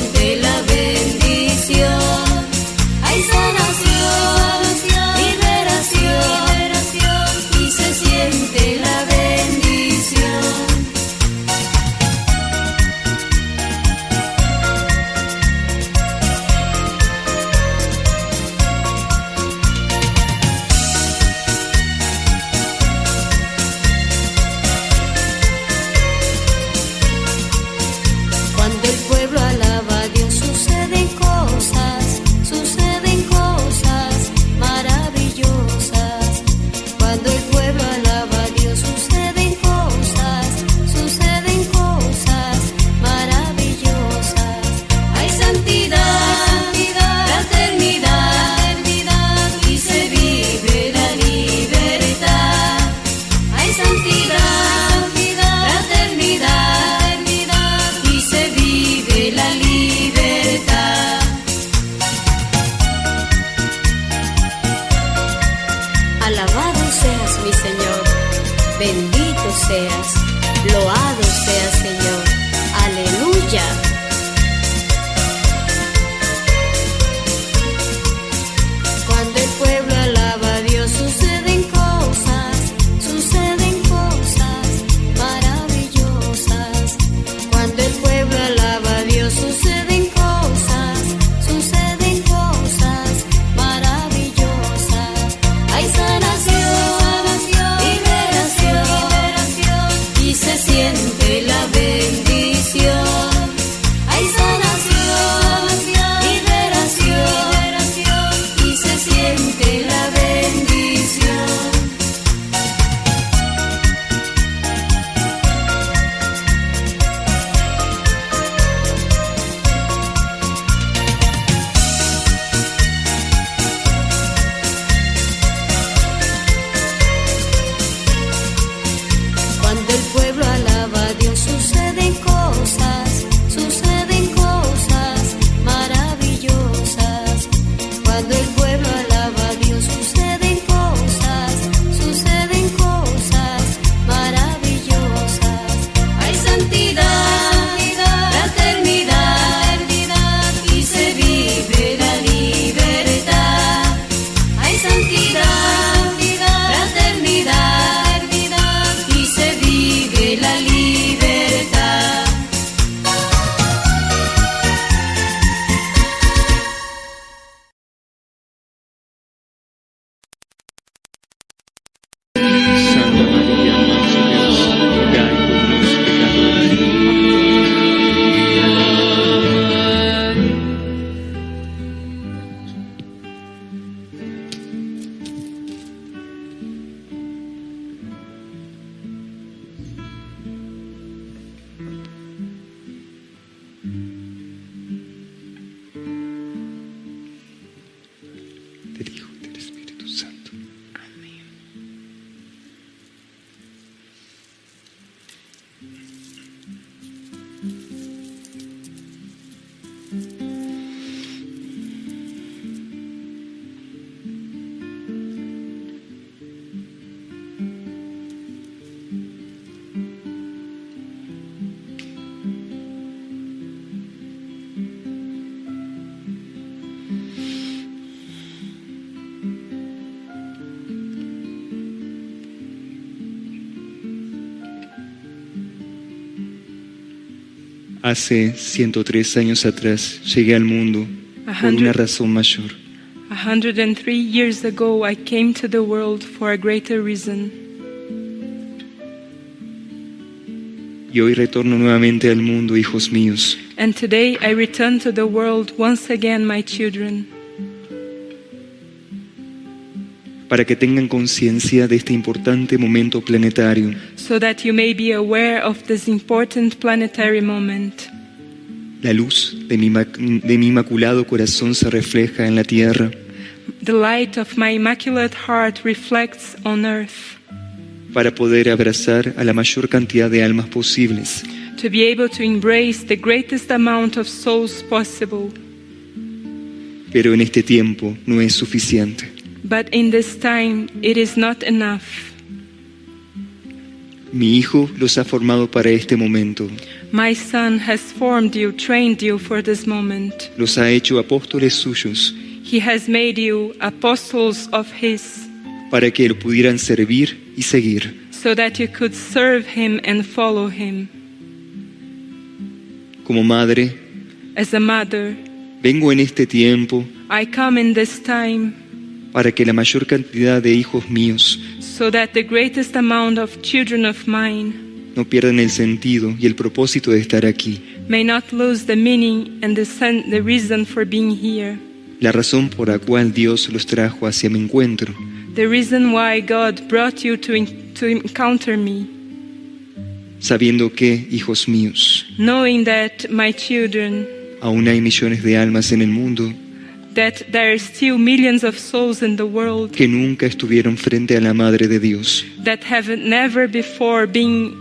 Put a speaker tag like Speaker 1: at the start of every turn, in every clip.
Speaker 1: siente la bendición. Hay sanación, liberación, y se siente la bendición. Cuando el pueblo alaba a Dios suceden cosas maravillosas. Cuando el pueblo alaba a Dios suceden cosas maravillosas. Hay santidad, fraternidad, y se vive la libertad. Hay santidad, fraternidad, y se vive la libertad. Alabado seas, mi Señor, bendito seas, loado seas, Señor, aleluya. Cuando el pueblo alaba a Dios suceden cosas maravillosas. Cuando el pueblo alaba a Dios suceden cosas maravillosas. Hay sanación, liberación, y se siente la bendición. Hay sanación, liberación, y se siente la bendición. Cuando el pueblo alaba a Dios suceden cosas maravillosas. Cuando el pueblo alaba a Dios suceden cosas maravillosas. Hay santidad, fraternidad, y se vive la libertad. Hay santidad, fraternidad, y se vive la libertad.
Speaker 2: Santa María, Madre de Dios, ruega por los pecadores. Del Hijo y del Espíritu Santo. Amén. Hace 103 años atrás llegué al mundo por una razón mayor.
Speaker 3: 103 years ago, I came to the world for a greater reason.
Speaker 2: Y hoy retorno nuevamente al mundo, hijos míos,
Speaker 3: And today I return to the world once again, my children,
Speaker 2: para que tengan conciencia de este importante momento planetario.
Speaker 3: so that you may be aware of this important planetary moment.
Speaker 2: La luz de mi inmaculado corazón se refleja en la tierra
Speaker 3: The light of my immaculate heart reflects on earth,
Speaker 2: para poder abrazar a la mayor cantidad de almas posibles.
Speaker 3: to be able to embrace the greatest amount of souls possible.
Speaker 2: Pero en este tiempo no es suficiente.
Speaker 3: But in this time, it is not enough.
Speaker 2: Mi hijo los ha formado para este momento.
Speaker 3: My son has formed you, trained you for this moment.
Speaker 2: Los ha hecho apóstoles suyos
Speaker 3: He has made you apostles of His,
Speaker 2: para que lo pudieran servir y seguir.
Speaker 3: so that you could serve Him and follow Him.
Speaker 2: Como madre,
Speaker 3: As a mother,
Speaker 2: vengo en este tiempo
Speaker 3: I come in this time
Speaker 2: para que la mayor cantidad de hijos míos
Speaker 3: so that the greatest amount of children of mine
Speaker 2: no pierdan el sentido y el propósito de estar aquí.
Speaker 3: may not lose the meaning and the reason for being here.
Speaker 2: La razón por la cual Dios los trajo hacia mi encuentro.
Speaker 3: The reason why God brought you to encounter me,
Speaker 2: Sabiendo que, hijos míos,
Speaker 3: knowing that my children,
Speaker 2: aún hay millones de almas en el mundo
Speaker 3: that there are still millions of souls in the world
Speaker 2: que nunca estuvieron frente a la Madre de Dios.
Speaker 3: that have never before been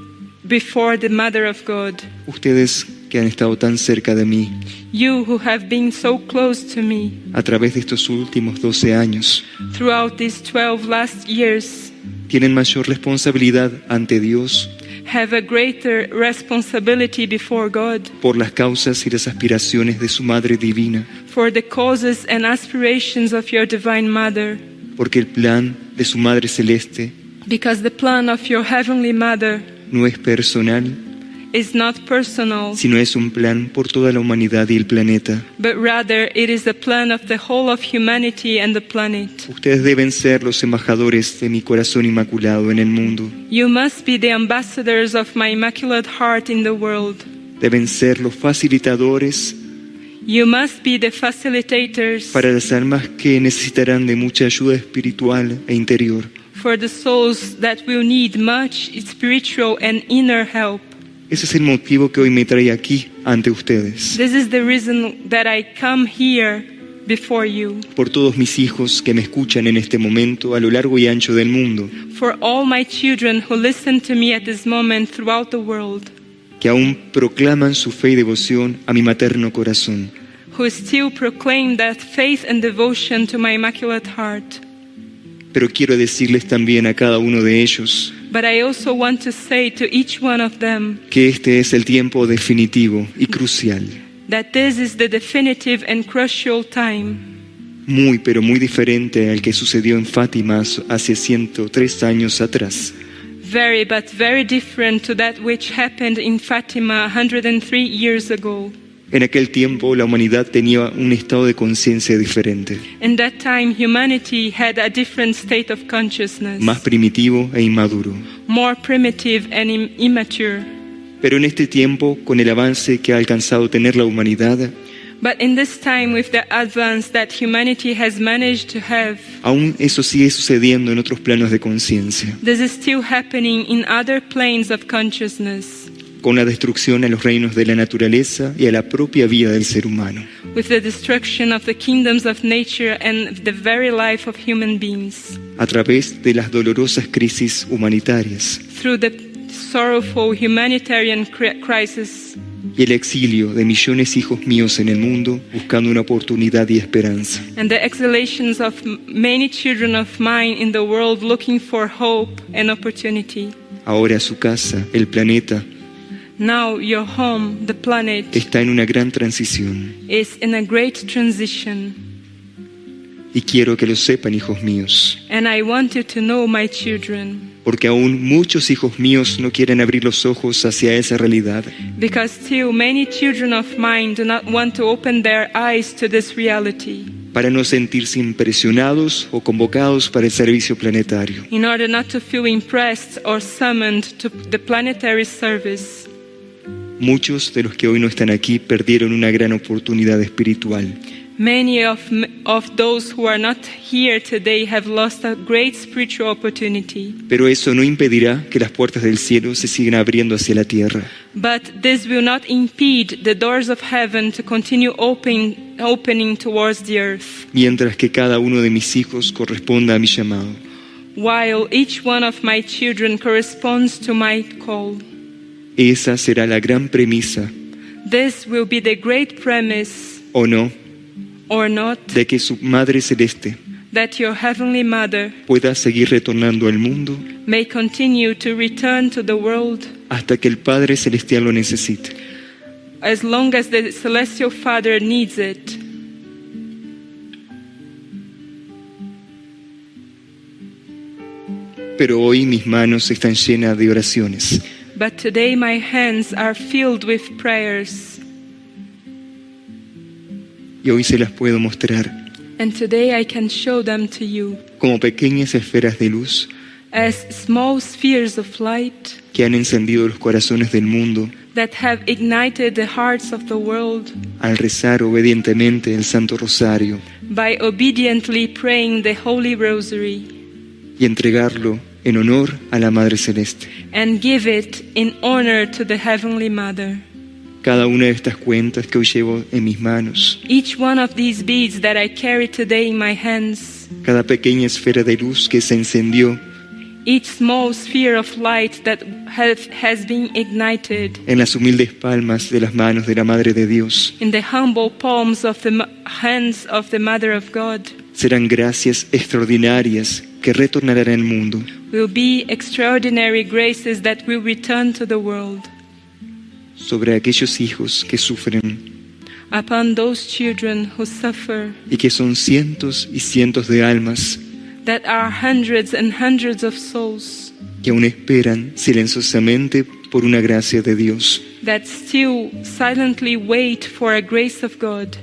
Speaker 3: before the Mother of God.
Speaker 2: Ustedes que han estado tan cerca de mí
Speaker 3: You who have been so close to me
Speaker 2: a través de estos últimos 12 años,
Speaker 3: throughout these 12 last years
Speaker 2: tienen mayor responsabilidad ante Dios
Speaker 3: have a greater responsibility before God
Speaker 2: por las causas y las aspiraciones de su Madre Divina,
Speaker 3: for the causes and aspirations of your Divine Mother,
Speaker 2: porque el plan de su Madre Celeste
Speaker 3: because the plan of your Heavenly Mother
Speaker 2: no es personal,
Speaker 3: is not personal,
Speaker 2: sino es un plan por toda la humanidad y el planeta.
Speaker 3: but rather it is the plan of the whole of humanity and the planet.
Speaker 2: Ustedes deben ser los embajadores de mi corazón inmaculado en el mundo.
Speaker 3: You must be the ambassadors of my Immaculate Heart in the world.
Speaker 2: Deben ser los facilitadores
Speaker 3: You must be the facilitators
Speaker 2: para las almas que necesitarán de mucha ayuda espiritual e interior.
Speaker 3: for the souls that will need much spiritual and inner help.
Speaker 2: Ese es el motivo que hoy me trae aquí ante ustedes.
Speaker 3: This is the reason that I come here before you.
Speaker 2: Por todos mis hijos que me escuchan en este momento a lo largo y ancho del mundo,
Speaker 3: For all my children who listen to me at this moment throughout the world,
Speaker 2: que aún proclaman su fe y devoción a mi materno corazón.
Speaker 3: who still proclaim that faith and devotion to my Immaculate Heart.
Speaker 2: Pero quiero decirles también a cada uno de ellos
Speaker 3: But I also want to say to each one of them
Speaker 2: que este es el tiempo definitivo y crucial,
Speaker 3: that this is the definitive and crucial time,
Speaker 2: muy pero muy diferente al que sucedió en Fátima hace 103 años atrás.
Speaker 3: very but very different to that which happened in Fatima 103 years ago.
Speaker 2: En aquel tiempo la humanidad tenía un estado de conciencia diferente,
Speaker 3: In that time, humanity had a different state of consciousness,
Speaker 2: más primitivo e inmaduro.
Speaker 3: more primitive and immature.
Speaker 2: Pero en este tiempo, con el avance que ha alcanzado tener la humanidad,
Speaker 3: But in this time, with the advance that humanity has managed to have,
Speaker 2: aún eso sigue sucediendo en otros planos de conciencia,
Speaker 3: this is still happening in other planes of consciousness,
Speaker 2: con la destrucción a los reinos de la naturaleza y a la propia vida del ser humano.
Speaker 3: with the destruction of the kingdoms of nature and the very life of human beings,
Speaker 2: A través de las dolorosas crisis humanitarias
Speaker 3: through the sorrowful humanitarian crisis
Speaker 2: y el exilio de millones de hijos míos en el mundo buscando una oportunidad y esperanza.
Speaker 3: and the exhalations of many children of mine in the world looking for hope and opportunity.
Speaker 2: Ahora su casa, el planeta,
Speaker 3: Now your home, the planet,
Speaker 2: está en una gran transición.
Speaker 3: is in a great transition.
Speaker 2: Y quiero que lo sepan, hijos míos,
Speaker 3: And I want you to know, my children,
Speaker 2: porque aún muchos hijos míos no quieren abrir los ojos hacia esa realidad.
Speaker 3: because still many children of mine do not want to open their eyes to this reality,
Speaker 2: Para no sentirse impresionados o convocados para el servicio planetario.
Speaker 3: in order not to feel impressed or summoned to the planetary service.
Speaker 2: Muchos de los que hoy no están aquí perdieron una gran oportunidad espiritual.
Speaker 3: Many of those who are not here today have lost a great spiritual opportunity.
Speaker 2: Pero eso no impedirá que las puertas del cielo se sigan abriendo hacia la tierra.
Speaker 3: But this will not impede the doors of heaven to continue opening towards the earth,
Speaker 2: Mientras que cada uno de mis hijos corresponda a mi llamado.
Speaker 3: while each one of my children corresponds to my call.
Speaker 2: Esa será la gran premisa,
Speaker 3: This will be the great premise,
Speaker 2: o no,
Speaker 3: or not,
Speaker 2: de que su Madre Celeste
Speaker 3: that your heavenly mother
Speaker 2: pueda seguir retornando al mundo
Speaker 3: may continue to return to the world
Speaker 2: hasta que el Padre Celestial lo necesite.
Speaker 3: as long as the celestial Father needs it.
Speaker 2: Pero hoy mis manos están llenas de oraciones.
Speaker 3: But today my hands are filled with prayers,
Speaker 2: Y hoy se las puedo mostrar
Speaker 3: and today I can show them to you
Speaker 2: como pequeñas esferas de luz
Speaker 3: as small spheres of light
Speaker 2: que han encendido los corazones del mundo
Speaker 3: that have ignited the hearts of the world
Speaker 2: al rezar obedientemente el Santo Rosario
Speaker 3: by obediently praying the Holy Rosary
Speaker 2: y entregarlo en honor a la Madre Celeste.
Speaker 3: and give it in honor to the Heavenly Mother.
Speaker 2: Cada una de estas cuentas que hoy llevo en mis manos,
Speaker 3: Each one of these beads that I carry today in my hands,
Speaker 2: cada pequeña esfera de luz que se encendió
Speaker 3: each small sphere of light that has been ignited
Speaker 2: en las humildes palmas de las manos de la Madre de Dios,
Speaker 3: in the humble palms of the hands of the Mother of God,
Speaker 2: serán gracias extraordinarias que retornarán al mundo
Speaker 3: will be extraordinary graces that will return to the world
Speaker 2: sobre aquellos hijos que sufren
Speaker 3: upon those children who suffer,
Speaker 2: y que son cientos y cientos de almas
Speaker 3: that are hundreds and hundreds of souls
Speaker 2: que aún esperan silenciosamente por una gracia de Dios.
Speaker 3: that still silently wait for a grace of God.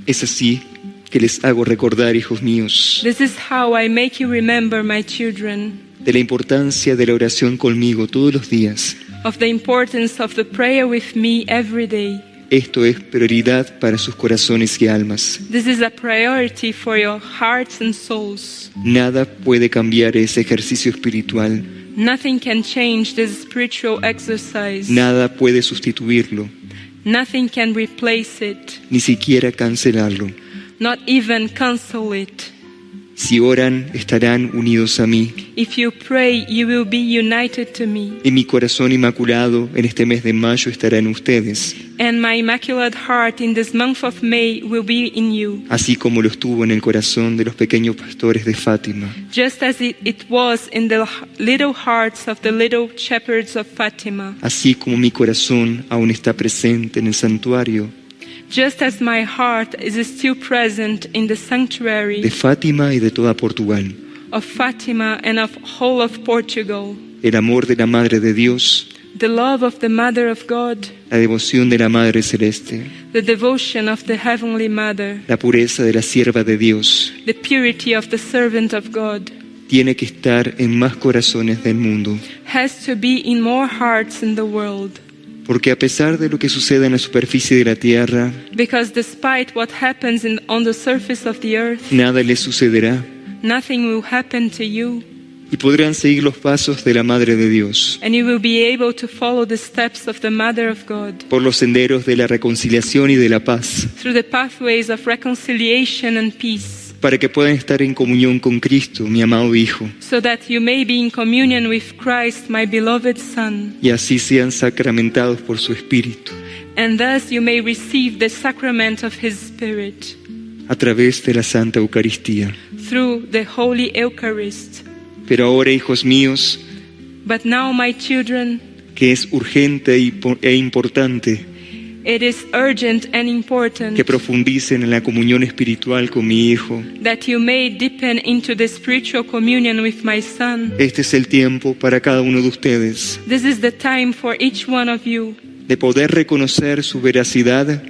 Speaker 2: Es así que les hago recordar, hijos míos,
Speaker 3: This is how I make you remember, my children,
Speaker 2: de la importancia de la oración conmigo todos los días.
Speaker 3: of the importance of the prayer with me every day.
Speaker 2: Esto es prioridad para sus corazones y almas.
Speaker 3: This is a priority for your hearts and souls.
Speaker 2: Nada puede cambiar ese ejercicio espiritual.
Speaker 3: Nothing can change this spiritual exercise.
Speaker 2: Nada puede sustituirlo,
Speaker 3: Nothing can replace it,
Speaker 2: ni siquiera cancelarlo.
Speaker 3: not even cancel it.
Speaker 2: Si oran, estarán unidos a mí.
Speaker 3: If you pray, you will be united to me,
Speaker 2: Y mi corazón inmaculado en este mes de mayo estará en ustedes,
Speaker 3: and my immaculate heart in this month of May will be in you,
Speaker 2: así como lo estuvo en el corazón de los pequeños pastores de Fátima.
Speaker 3: just as it was in the little hearts of the little shepherds of Fatima,
Speaker 2: Así como mi corazón aún está presente en el santuario
Speaker 3: just as my heart is still present in the
Speaker 2: de
Speaker 3: sanctuary
Speaker 2: Fátima y de toda Portugal.
Speaker 3: of Fatima and of whole of Portugal.
Speaker 2: El amor de la Madre de Dios,
Speaker 3: The love of the Mother of God,
Speaker 2: la devoción de la Madre Celeste,
Speaker 3: the devotion of the Heavenly Mother,
Speaker 2: la pureza de la sierva de Dios,
Speaker 3: the purity of the servant of God,
Speaker 2: tiene que estar en más corazones del mundo.
Speaker 3: has to be in more hearts in the world.
Speaker 2: Porque a pesar de lo que suceda en la superficie de la tierra,
Speaker 3: Because despite what happens on the surface of the earth,
Speaker 2: nada les sucederá
Speaker 3: nothing will happen to you,
Speaker 2: y podrán seguir los pasos de la Madre de Dios
Speaker 3: and you will be able to follow the steps of the Mother of God
Speaker 2: por los senderos de la reconciliación y de la paz,
Speaker 3: through the pathways of reconciliation and peace,
Speaker 2: para que puedan estar en comunión con Cristo, mi amado Hijo,
Speaker 3: so that you may be in communion with Christ, my beloved Son,
Speaker 2: y así sean sacramentados por su Espíritu,
Speaker 3: and thus you may receive the sacrament of His Spirit
Speaker 2: a través de la Santa Eucaristía.
Speaker 3: through the Holy Eucharist.
Speaker 2: Pero ahora, hijos míos,
Speaker 3: But now, my children,
Speaker 2: que es urgente e importante
Speaker 3: it is urgent and important
Speaker 2: que profundicen en la comunión espiritual con mi Hijo.
Speaker 3: that you may deepen into the spiritual communion with my Son.
Speaker 2: Este es el tiempo para cada uno de ustedes
Speaker 3: This is the time for each one of you
Speaker 2: de poder reconocer su veracidad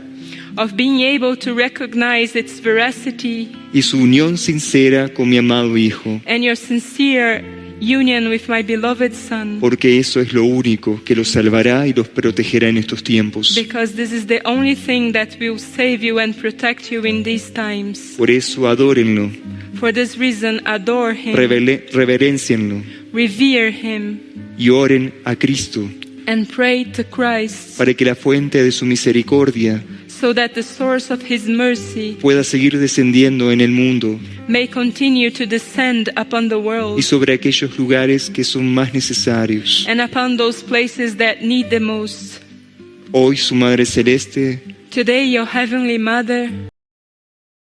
Speaker 3: of being able to recognize its veracity
Speaker 2: y su unión sincera con mi amado Hijo,
Speaker 3: and your sincere union with my beloved Son,
Speaker 2: porque eso es lo único que los salvará y los protegerá en estos tiempos.
Speaker 3: because this is the only thing that will save you and protect you in these times.
Speaker 2: Por eso adórenlo,
Speaker 3: For this reason, adore Him,
Speaker 2: reverencienlo
Speaker 3: revere Him,
Speaker 2: y oren a Cristo
Speaker 3: and pray to Christ,
Speaker 2: para que la fuente de su misericordia
Speaker 3: so that the source of His mercy
Speaker 2: pueda seguir descendiendo en el mundo
Speaker 3: may continue to descend upon the
Speaker 2: y
Speaker 3: world
Speaker 2: sobre aquellos lugares que son más necesarios.
Speaker 3: and upon those places that need the most.
Speaker 2: Hoy su Madre Celeste
Speaker 3: Today, your Heavenly Mother